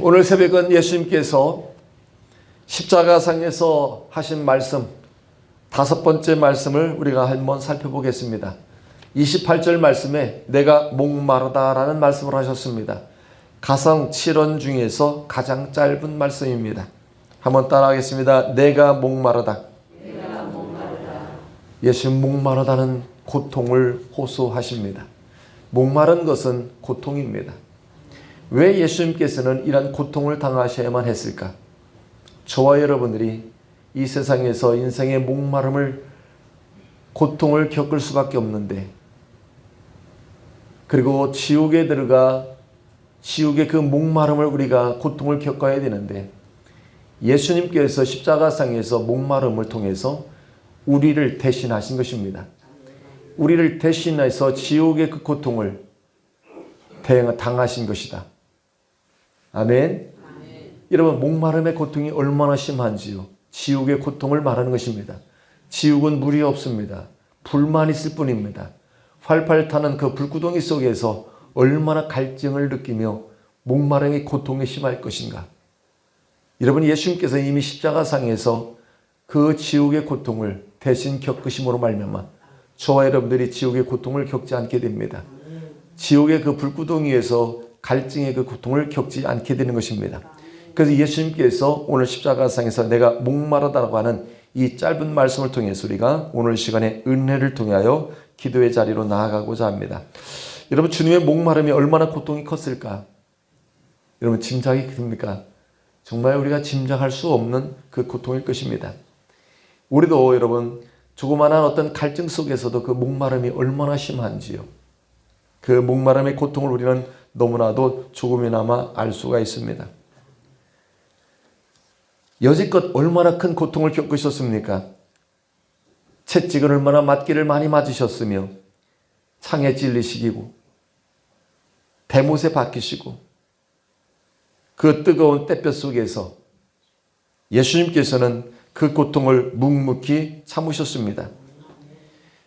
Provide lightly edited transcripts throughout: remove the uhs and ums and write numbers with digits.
오늘 새벽은 예수님께서 십자가상에서 하신 말씀, 5번째 말씀을 우리가 한번 살펴보겠습니다. 28절 말씀에 내가 목마르다라는 말씀을 하셨습니다. 가성 7원 중에서 가장 짧은 말씀입니다. 한번 따라하겠습니다. 내가 목마르다. 예수님 목마르다는 고통을 호소하십니다. 목마른 것은 고통입니다. 왜 예수님께서는 이런 고통을 당하셔야만 했을까? 저와 여러분들이 이 세상에서 인생의 목마름을, 고통을 겪을 수밖에 없는데, 그리고 지옥에 들어가 지옥의 그 목마름을 우리가 고통을 겪어야 되는데, 예수님께서 십자가상에서 목마름을 통해서 우리를 대신하신 것입니다. 우리를 대신해서 지옥의 그 고통을 당하신 것이다. 아멘. 여러분, 목마름의 고통이 얼마나 심한지요. 지옥의 고통을 말하는 것입니다. 지옥은 물이 없습니다. 불만 있을 뿐입니다. 활활 타는 그 불구덩이 속에서 얼마나 갈증을 느끼며 목마름의 고통이 심할 것인가. 여러분, 예수님께서 이미 십자가상에서 그 지옥의 고통을 대신 겪으심으로 말미암아 저와 여러분들이 지옥의 고통을 겪지 않게 됩니다. 지옥의 그 불구덩이에서 갈증의 그 고통을 겪지 않게 되는 것입니다. 그래서 예수님께서 오늘 십자가상에서 내가 목마르다라고 하는 이 짧은 말씀을 통해서 우리가 오늘 시간에 은혜를 통하여 기도의 자리로 나아가고자 합니다. 여러분, 주님의 목마름이 얼마나 고통이 컸을까? 여러분, 짐작이 됩니까? 정말 우리가 짐작할 수 없는 그 고통일 것입니다. 우리도 여러분, 조그마한 어떤 갈증 속에서도 그 목마름이 얼마나 심한지요. 그 목마름의 고통을 우리는 너무나도 조금이나마 알 수가 있습니다. 여지껏 얼마나 큰 고통을 겪으셨습니까? 채찍을 얼마나 맞기를 많이 맞으셨으며, 창에 찔리시고 대못에 박히시고, 그 뜨거운 햇볕 속에서 예수님께서는 그 고통을 묵묵히 참으셨습니다.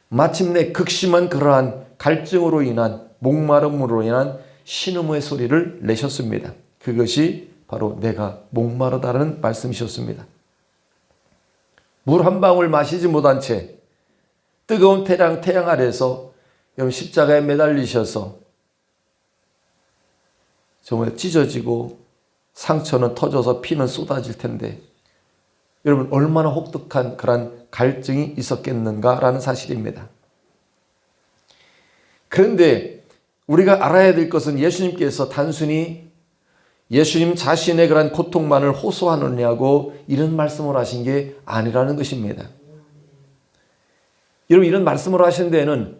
마침내 극심한 그러한 갈증으로 인한, 목마름으로 인한 신음의 소리를 내셨습니다. 그것이 바로 내가 목마르다는 말씀이셨습니다. 물 한 방울 마시지 못한 채 뜨거운 태양 아래서 여러분 십자가에 매달리셔서 정말 찢어지고 상처는 터져서 피는 쏟아질 텐데, 여러분 얼마나 혹독한 그런 갈증이 있었겠는가라는 사실입니다. 그런데 우리가 알아야 될 것은 예수님께서 단순히 예수님 자신의 그런 고통만을 호소하느냐고 이런 말씀을 하신 게 아니라는 것입니다. 여러분, 이런 말씀을 하신 데에는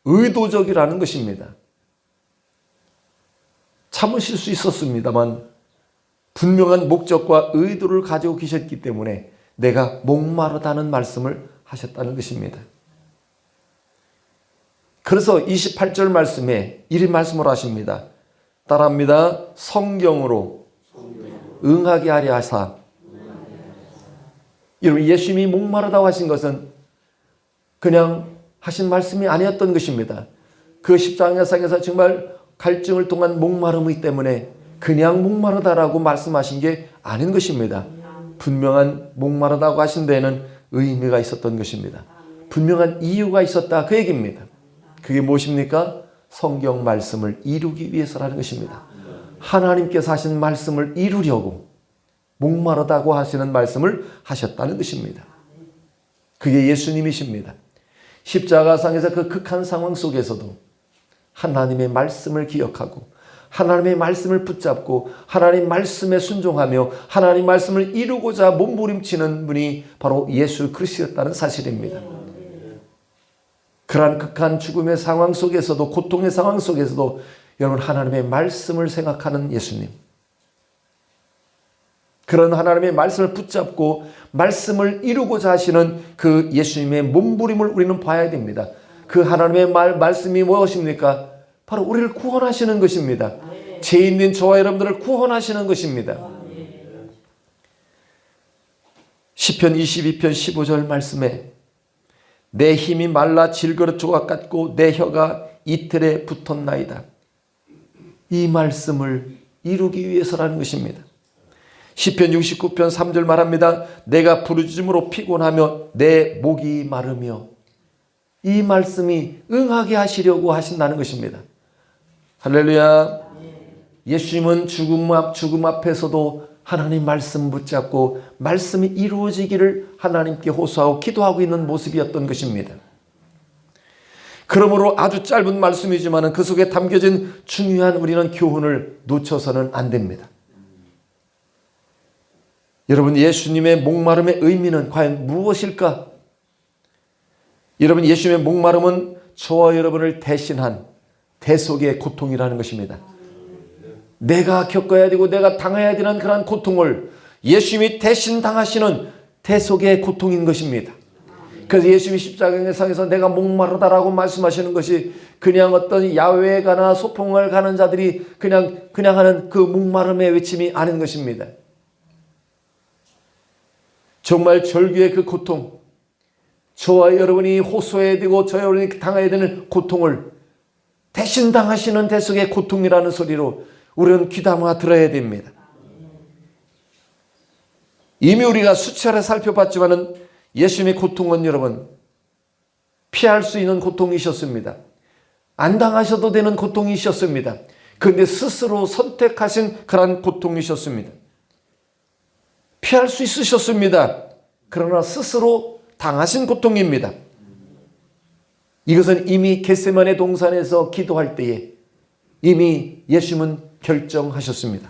의도적이라는 것입니다. 참으실 수 있었습니다만 분명한 목적과 의도를 가지고 계셨기 때문에 내가 목마르다는 말씀을 하셨다는 것입니다. 그래서 28절 말씀에 이런 말씀을 하십니다. 따라합니다. 성경으로 응하게 하려 하사. 여러분, 예수님이 목마르다고 하신 것은 그냥 하신 말씀이 아니었던 것입니다. 그 십자가상에서 정말 갈증을 통한 목마름이 때문에 그냥 목마르다라고 말씀하신 게 아닌 것입니다. 분명한 목마르다고 하신 데에는 의미가 있었던 것입니다. 분명한 이유가 있었다, 그 얘기입니다. 그게 무엇입니까? 성경 말씀을 이루기 위해서라는 것입니다. 하나님께서 하신 말씀을 이루려고 목마르다고 하시는 말씀을 하셨다는 것입니다. 그게 예수님이십니다. 십자가상에서 그 극한 상황 속에서도 하나님의 말씀을 기억하고 하나님의 말씀을 붙잡고 하나님 말씀에 순종하며 하나님 말씀을 이루고자 몸부림치는 분이 바로 예수 그리스도였다는 사실입니다. 그러한 극한 죽음의 상황 속에서도, 고통의 상황 속에서도 여러분 하나님의 말씀을 생각하는 예수님, 그런 하나님의 말씀을 붙잡고 말씀을 이루고자 하시는 그 예수님의 몸부림을 우리는 봐야 됩니다. 그 하나님의 말씀이 무엇입니까? 바로 우리를 구원하시는 것입니다. 죄 있는 저와 여러분들을 구원하시는 것입니다. 시편 22편 15절 말씀에 내 힘이 말라 질그릇 조각 같고 내 혀가 이틀에 붙었나이다. 이 말씀을 이루기 위해서라는 것입니다. 시편 69편 3절 말합니다. 내가 부르짖음으로 피곤하며 내 목이 마르며, 이 말씀이 응하게 하시려고 하신다는 것입니다. 할렐루야. 예수님은 죽음 앞에서도 하나님 말씀 붙잡고 말씀이 이루어지기를 하나님께 호소하고 기도하고 있는 모습이었던 것입니다. 그러므로 아주 짧은 말씀이지만 그 속에 담겨진 중요한 우리는 교훈을 놓쳐서는 안 됩니다. 여러분, 예수님의 목마름의 의미는 과연 무엇일까? 여러분, 예수님의 목마름은 저와 여러분을 대신한 대속의 고통이라는 것입니다. 내가 겪어야 되고 내가 당해야 되는 그러한 고통을 예수님이 대신 당하시는 대속의 고통인 것입니다. 그래서 예수님이 십자가상에서 내가 목마르다라고 말씀하시는 것이 그냥 어떤 야외에 가나 소풍을 가는 자들이 그냥 하는 그 목마름의 외침이 아닌 것입니다. 정말 절규의 그 고통, 저와 여러분이 호소해야 되고 저와 여러분이 당해야 되는 고통을 대신 당하시는 대속의 고통이라는 소리로 우리는 귀담아 들어야 됩니다. 이미 우리가 수차례 살펴봤지만은 예수님의 고통은 여러분 피할 수 있는 고통이셨습니다. 안 당하셔도 되는 고통이셨습니다. 그런데 스스로 선택하신 그런 고통이셨습니다. 피할 수 있으셨습니다. 그러나 스스로 당하신 고통입니다. 이것은 이미 겟세마네 동산에서 기도할 때에 이미 예수님은 결정하셨습니다.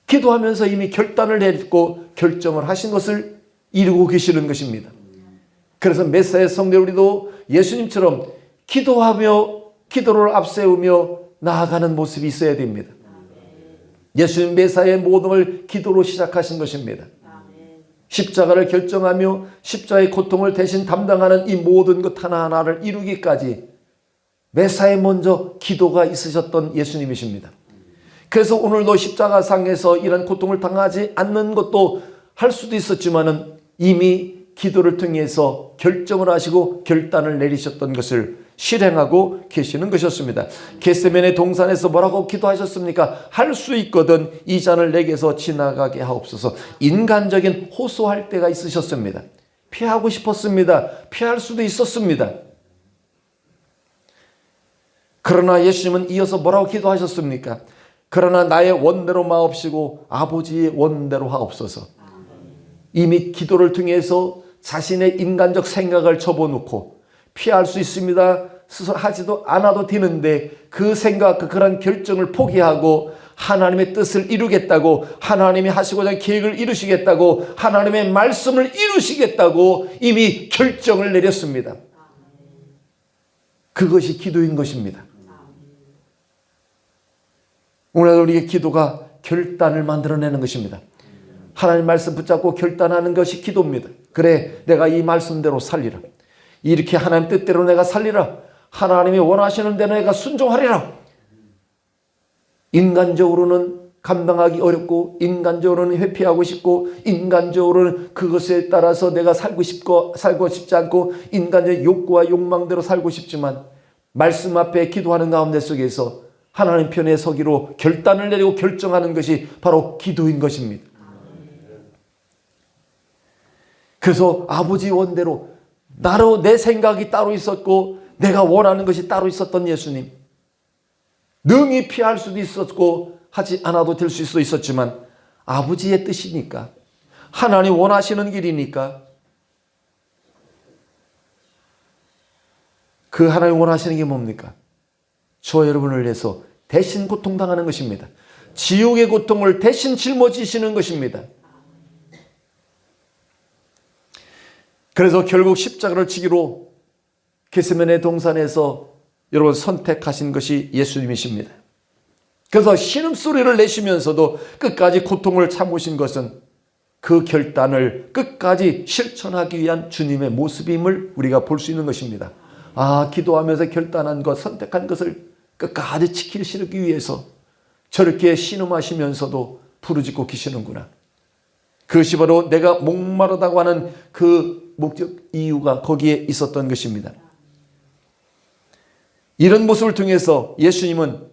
기도하면서 이미 결단을 내렸고 결정을 하신 것을 이루고 계시는 것입니다. 그래서 메시아의 성도 우리도 예수님처럼 기도하며 기도를 앞세우며 나아가는 모습이 있어야 됩니다. 예수님 메시아의 모든 걸 기도로 시작하신 것입니다. 십자가를 결정하며 십자가의 고통을 대신 담당하는 이 모든 것 하나하나를 이루기까지 메시아에 먼저 기도가 있으셨던 예수님이십니다. 그래서 오늘도 십자가상에서 이런 고통을 당하지 않는 것도 할 수도 있었지만은 이미 기도를 통해서 결정을 하시고 결단을 내리셨던 것을 실행하고 계시는 것이었습니다. 겟세마네 동산에서 뭐라고 기도하셨습니까? 할 수 있거든 이 잔을 내게서 지나가게 하옵소서. 인간적인 호소할 때가 있으셨습니다. 피하고 싶었습니다. 피할 수도 있었습니다. 그러나 예수님은 이어서 뭐라고 기도하셨습니까? 그러나 나의 원대로 마옵시고 아버지의 원대로 하옵소서. 이미 기도를 통해서 자신의 인간적 생각을 접어놓고 피할 수 있습니다. 스스로 하지도 않아도 되는데 그 생각, 그런 결정을 포기하고 하나님의 뜻을 이루겠다고, 하나님이 하시고자 하는 계획을 이루시겠다고, 하나님의 말씀을 이루시겠다고 이미 결정을 내렸습니다. 그것이 기도인 것입니다. 오늘 우리의 기도가 결단을 만들어내는 것입니다. 하나님 말씀 붙잡고 결단하는 것이 기도입니다. 그래, 내가 이 말씀대로 살리라. 이렇게 하나님 뜻대로 내가 살리라. 하나님이 원하시는 대로 내가 순종하리라. 인간적으로는 감당하기 어렵고, 인간적으로는 회피하고 싶고, 인간적으로는 그것에 따라서 내가 살고 싶지 않고, 인간의 욕구와 욕망대로 살고 싶지만 말씀 앞에 기도하는 가운데 속에서 하나님 편에 서기로 결단을 내리고 결정하는 것이 바로 기도인 것입니다. 그래서 아버지 원대로 나로 내 생각이 따로 있었고 내가 원하는 것이 따로 있었던 예수님, 능히 피할 수도 있었고 하지 않아도 될 수 있었지만 아버지의 뜻이니까, 하나님 원하시는 길이니까 그 하나님 원하시는 게 뭡니까? 저 여러분을 위해서 대신 고통당하는 것입니다. 지옥의 고통을 대신 짊어지시는 것입니다. 그래서 결국 십자가를 지기로 겟세마네 동산에서 여러분 선택하신 것이 예수님이십니다. 그래서 신음소리를 내시면서도 끝까지 고통을 참으신 것은 그 결단을 끝까지 실천하기 위한 주님의 모습임을 우리가 볼 수 있는 것입니다. 아, 기도하면서 결단한 것, 선택한 것을 끝까지 지키시기 위해서 저렇게 신음하시면서도 부르짖고 계시는구나. 그것이 바로 내가 목마르다고 하는 그 목적 이유가 거기에 있었던 것입니다. 이런 모습을 통해서 예수님은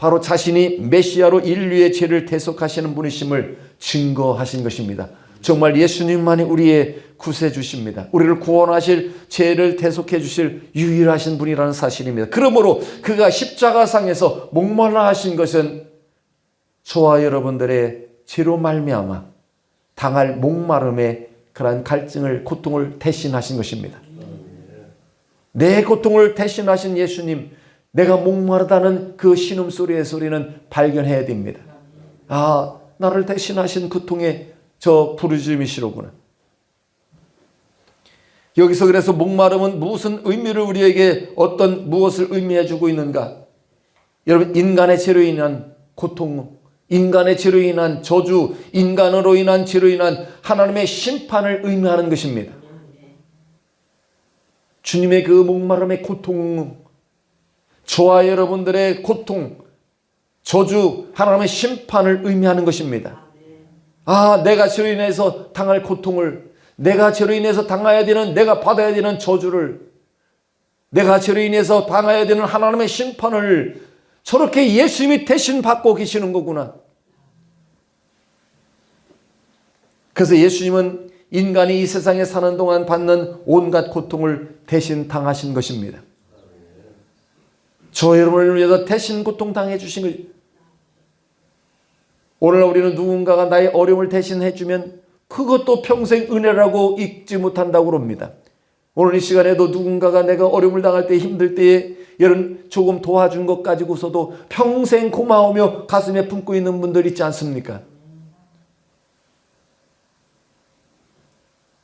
바로 자신이 메시아로 인류의 죄를 대속하시는 분이심을 증거하신 것입니다. 정말 예수님만이 우리의 구세주십니다. 우리를 구원하실, 죄를 대속해 주실 유일하신 분이라는 사실입니다. 그러므로 그가 십자가상에서 목말라 하신 것은 저와 여러분들의 죄로 말미암아 당할 목마름의 그러한 갈증을, 고통을 대신하신 것입니다. 내 고통을 대신하신 예수님, 내가 목마르다는 그 신음소리의 소리는 발견해야 됩니다. 아, 나를 대신하신 고통의 저 부르짖음이시로구나. 여기서 그래서 목마름은 무슨 의미를 우리에게 무엇을 의미해 주고 있는가? 여러분, 인간의 죄로 인한 고통, 인간의 죄로 인한 저주, 인간으로 인한 죄로 인한 하나님의 심판을 의미하는 것입니다. 주님의 그 목마름의 고통, 저와 여러분들의 고통, 저주, 하나님의 심판을 의미하는 것입니다. 아, 내가 죄로 인해서 당할 고통을, 내가 죄로 인해서 당해야 되는, 내가 받아야 되는 저주를, 내가 죄로 인해서 당해야 되는 하나님의 심판을 저렇게 예수님이 대신 받고 계시는 거구나. 그래서 예수님은 인간이 이 세상에 사는 동안 받는 온갖 고통을 대신 당하신 것입니다. 저 여러분을 위해서 대신 고통 당해 주신 것. 오늘 우리는 누군가가 나의 어려움을 대신해 주면 그것도 평생 은혜라고 잊지 못한다고 그럽니다. 오늘 이 시간에도 누군가가 내가 어려움을 당할 때, 힘들 때에 여러분 조금 도와준 것 가지고서도 평생 고마우며 가슴에 품고 있는 분들 있지 않습니까?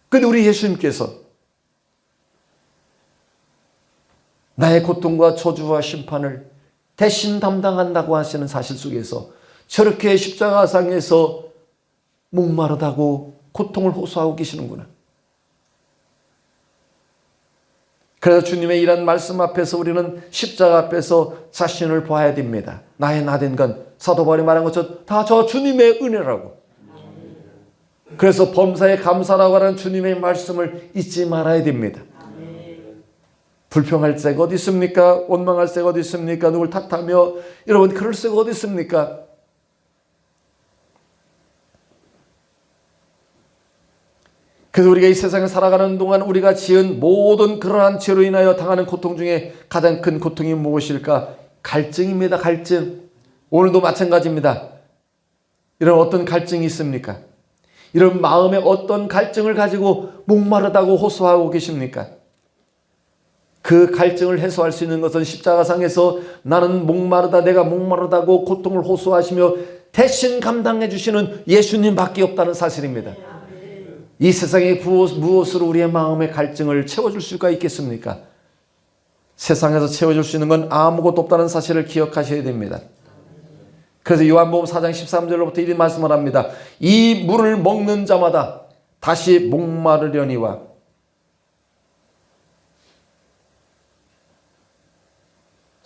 근데 우리 예수님께서 나의 고통과 저주와 심판을 대신 담당한다고 하시는 사실 속에서 저렇게 십자가상에서 목마르다고 고통을 호소하고 계시는구나. 그래서 주님의 이런 말씀 앞에서 우리는 십자가 앞에서 자신을 봐야 됩니다. 나의 나된 건 사도 바울이 말한 것처럼 다 저 주님의 은혜라고. 그래서 범사에 감사라고 하는 주님의 말씀을 잊지 말아야 됩니다. 불평할 새가 어디 있습니까? 원망할 새가 어디 있습니까? 누굴 탓하며 여러분 그럴 새가 어디 있습니까? 그래서 우리가 이 세상에 살아가는 동안 우리가 지은 모든 그러한 죄로 인하여 당하는 고통 중에 가장 큰 고통이 무엇일까? 갈증입니다. 갈증. 오늘도 마찬가지입니다. 이런 어떤 갈증이 있습니까? 이런 마음에 어떤 갈증을 가지고 목마르다고 호소하고 계십니까? 그 갈증을 해소할 수 있는 것은 십자가상에서 나는 목마르다, 내가 목마르다고 고통을 호소하시며 대신 감당해 주시는 예수님밖에 없다는 사실입니다. 이 세상에 무엇으로 우리의 마음의 갈증을 채워줄 수가 있겠습니까? 세상에서 채워줄 수 있는 건 아무것도 없다는 사실을 기억하셔야 됩니다. 그래서 요한복음 4장 13절로부터 이런 말씀을 합니다. 이 물을 먹는 자마다 다시 목마르려니와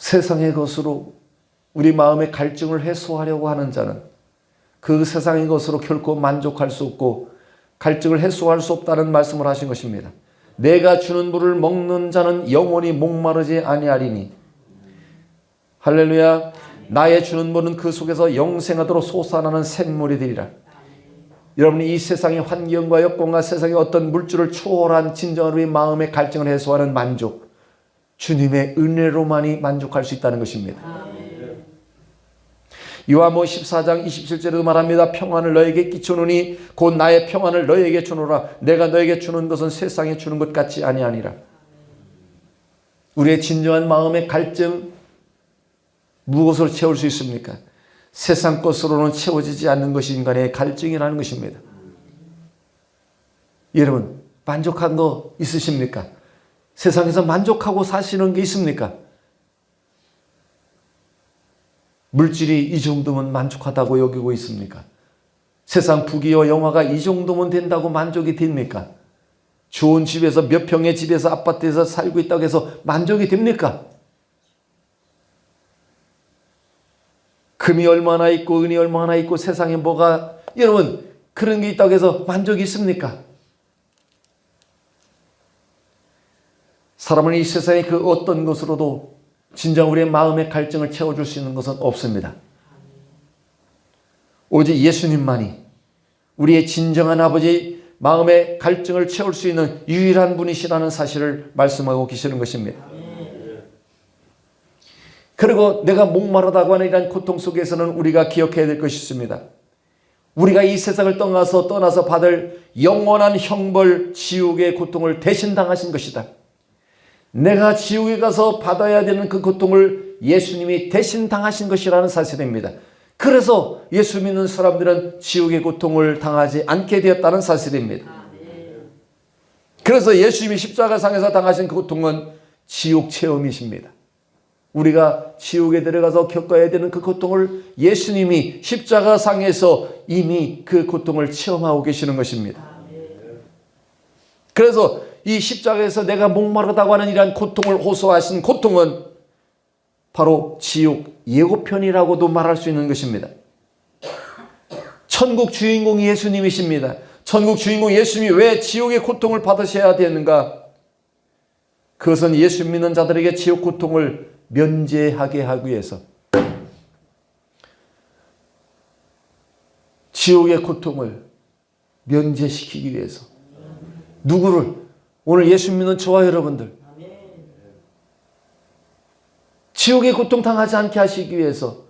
세상의 것으로 우리 마음의 갈증을 해소하려고 하는 자는 그 세상의 것으로 결코 만족할 수 없고 갈증을 해소할 수 없다는 말씀을 하신 것입니다. 내가 주는 물을 먹는 자는 영원히 목마르지 아니하리니. 할렐루야. 나의 주는 물은 그 속에서 영생하도록 솟아나는 샘물이 되리라. 여러분이 이 세상의 환경과 여건과 세상의 어떤 물질을 초월한 진정한 우리 마음의 갈증을 해소하는 만족, 주님의 은혜로만이 만족할 수 있다는 것입니다. 요한복음 14장 27절에도 말합니다. 평안을 너에게 끼쳐노니 곧 나의 평안을 너에게 주노라. 내가 너에게 주는 것은 세상에 주는 것 같지 아니하니라. 우리의 진정한 마음의 갈증 무엇으로 채울 수 있습니까? 세상 것으로는 채워지지 않는 것이 인간의 갈증이라는 것입니다. 여러분 만족한 거 있으십니까? 세상에서 만족하고 사시는 게 있습니까? 물질이 이 정도면 만족하다고 여기고 있습니까? 세상 부귀와 영화가 이 정도면 된다고 만족이 됩니까? 좋은 집에서 몇 평의 집에서 아파트에서 살고 있다고 해서 만족이 됩니까? 금이 얼마나 있고 은이 얼마나 있고 세상에 뭐가 여러분 그런 게 있다고 해서 만족이 있습니까? 사람은 이 세상의 그 어떤 것으로도 진정 우리의 마음의 갈증을 채워줄 수 있는 것은 없습니다. 오직 예수님만이 우리의 진정한 아버지 마음의 갈증을 채울 수 있는 유일한 분이시라는 사실을 말씀하고 계시는 것입니다. 그리고 내가 목마르다고 하는 이런 고통 속에서는 우리가 기억해야 될 것이 있습니다. 우리가 이 세상을 떠나서 받을 영원한 형벌, 지옥의 고통을 대신 당하신 것이다. 내가 지옥에 가서 받아야 되는 그 고통을 예수님이 대신 당하신 것이라는 사실입니다. 그래서 예수 믿는 사람들은 지옥의 고통을 당하지 않게 되었다는 사실입니다. 그래서 예수님이 십자가상에서 당하신 그 고통은 지옥 체험이십니다. 우리가 지옥에 들어가서 겪어야 되는 그 고통을 예수님이 십자가상에서 이미 그 고통을 체험하고 계시는 것입니다. 그래서 이 십자가에서 내가 목마르다고 하는 이러한 고통을 호소하신 고통은 바로 지옥 예고편이라고도 말할 수 있는 것입니다. 천국 주인공이 예수님이십니다. 천국 주인공 예수님이 왜 지옥의 고통을 받으셔야 되는가? 그것은 예수 믿는 자들에게 지옥 고통을 면제하게 하기 위해서, 지옥의 고통을 면제시키기 위해서, 누구를? 오늘 예수 믿는 저와 여러분들 지옥의 고통 당하지 않게 하시기 위해서,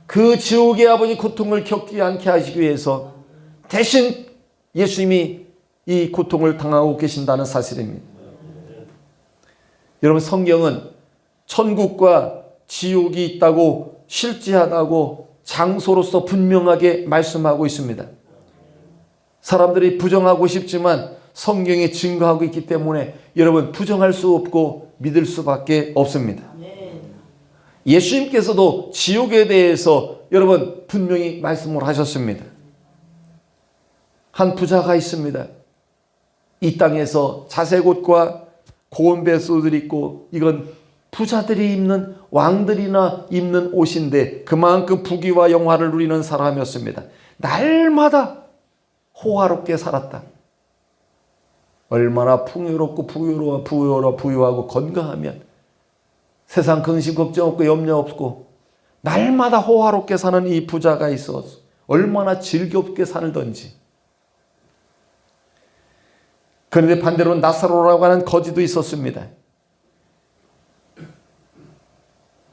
그 지옥의 아버지 고통을 겪지 않게 하시기 위해서 대신 예수님이 이 고통을 당하고 계신다는 사실입니다. 여러분, 성경은 천국과 지옥이 있다고, 실제하다고 장소로서 분명하게 말씀하고 있습니다. 사람들이 부정하고 싶지만 성경이 증거하고 있기 때문에 여러분 부정할 수 없고 믿을 수밖에 없습니다. 예수님께서도 지옥에 대해서 여러분 분명히 말씀을 하셨습니다. 한 부자가 있습니다. 이 땅에서 자색옷과 고운 뱃소들이 있고, 이건 부자들이 입는, 왕들이나 입는 옷인데 그만큼 부귀와 영화를 누리는 사람이었습니다. 날마다 호화롭게 살았다. 얼마나 풍요롭고 부유하고 건강하면 세상 근심 걱정 없고 염려 없고 날마다 호화롭게 사는 이 부자가 있어서 얼마나 즐겁게 살던지. 그런데 반대로 나사로라고 하는 거지도 있었습니다.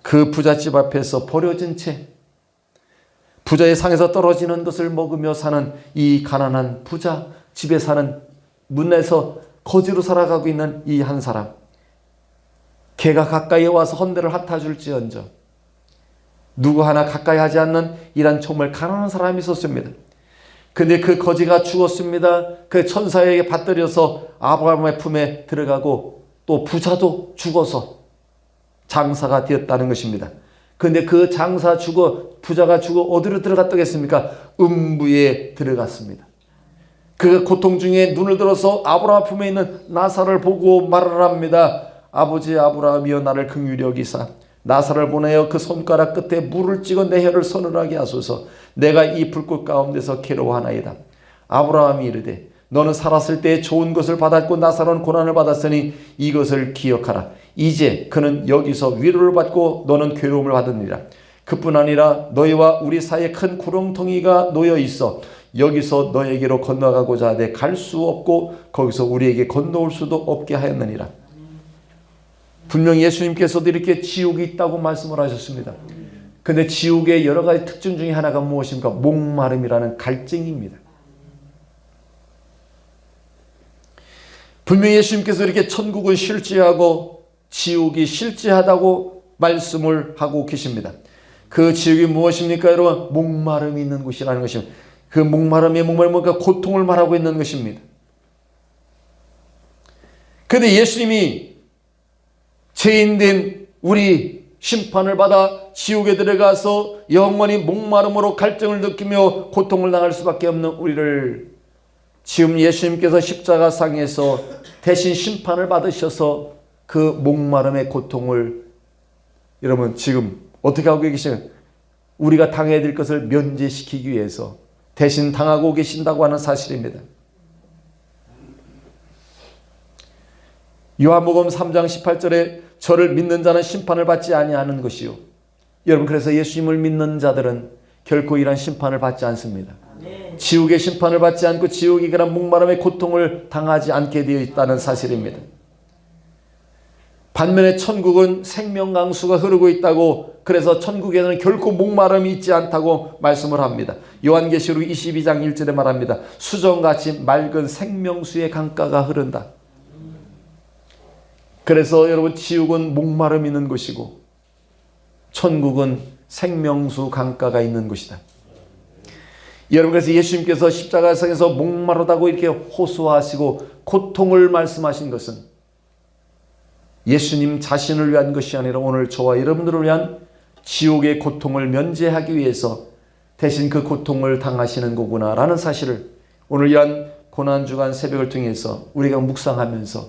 그 부잣집 앞에서 버려진 채 부자의 상에서 떨어지는 것을 먹으며 사는 이 가난한 부자, 집에 사는 문에서 거지로 살아가고 있는 이 한 사람, 개가 가까이 와서 헌대를 핥아줄지언정 누구 하나 가까이 하지 않는 이런 정말 가난한 사람이 있었습니다. 근데 그 거지가 죽었습니다. 그 천사에게 받들여서 아브라함의 품에 들어가고, 또 부자도 죽어서 장사가 되었다는 것입니다. 근데 그 부자가 죽어 어디로 들어갔다겠습니까? 음부에 들어갔습니다. 그 고통 중에 눈을 들어서 아브라함 품에 있는 나사를 보고 말을 합니다. 아버지 아브라함이여, 나를 긍휼히 여기사 나사를 보내어 그 손가락 끝에 물을 찍어 내 혀를 서늘하게 하소서. 내가 이 불꽃 가운데서 괴로워하나이다. 아브라함이 이르되, 너는 살았을 때 좋은 것을 받았고 나사로는 고난을 받았으니 이것을 기억하라. 이제 그는 여기서 위로를 받고 너는 괴로움을 받으니라. 그뿐 아니라 너희와 우리 사이에 큰 구렁텅이가 놓여 있어 여기서 너에게로 건너가고자 하되 갈 수 없고 거기서 우리에게 건너올 수도 없게 하였느니라. 분명히 예수님께서도 이렇게 지옥이 있다고 말씀을 하셨습니다. 근데 지옥의 여러 가지 특징 중에 하나가 무엇입니까? 목마름이라는 갈증입니다. 분명히 예수님께서 이렇게 천국은 실제하고 지옥이 실제하다고 말씀을 하고 계십니다. 그 지옥이 무엇입니까? 여러분, 목마름이 있는 곳이라는 것입니다. 그 목마름이 뭔가 고통을 말하고 있는 것입니다. 그런데 예수님이 죄인된 우리 심판을 받아 지옥에 들어가서 영원히 목마름으로 갈증을 느끼며 고통을 당할 수밖에 없는 우리를 지금 예수님께서 십자가상에서 대신 심판을 받으셔서 그 목마름의 고통을 여러분 지금 어떻게 하고 계시나요? 우리가 당해야 될 것을 면제시키기 위해서 대신 당하고 계신다고 하는 사실입니다. 요한복음 3장 18절에 저를 믿는 자는 심판을 받지 아니하는 것이요. 여러분, 그래서 예수님을 믿는 자들은 결코 이런 심판을 받지 않습니다. 지옥의 심판을 받지 않고 지옥이 그런 목마름의 고통을 당하지 않게 되어 있다는 사실입니다. 반면에 천국은 생명강수가 흐르고 있다고, 그래서 천국에는 결코 목마름이 있지 않다고 말씀을 합니다. 요한계시록 22장 1절에 말합니다. 수정같이 맑은 생명수의 강가가 흐른다. 그래서 여러분, 지옥은 목마름 있는 곳이고 천국은 생명수 강가가 있는 곳이다. 여러분, 그래서 예수님께서 십자가상에서 목마르다고 이렇게 호소하시고 고통을 말씀하신 것은 예수님 자신을 위한 것이 아니라 오늘 저와 여러분들을 위한 지옥의 고통을 면제하기 위해서 대신 그 고통을 당하시는 거구나라는 사실을 오늘 이러한 고난주간 새벽을 통해서 우리가 묵상하면서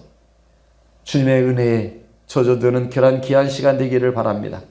주님의 은혜에 젖어드는 그런 귀한 시간 되기를 바랍니다.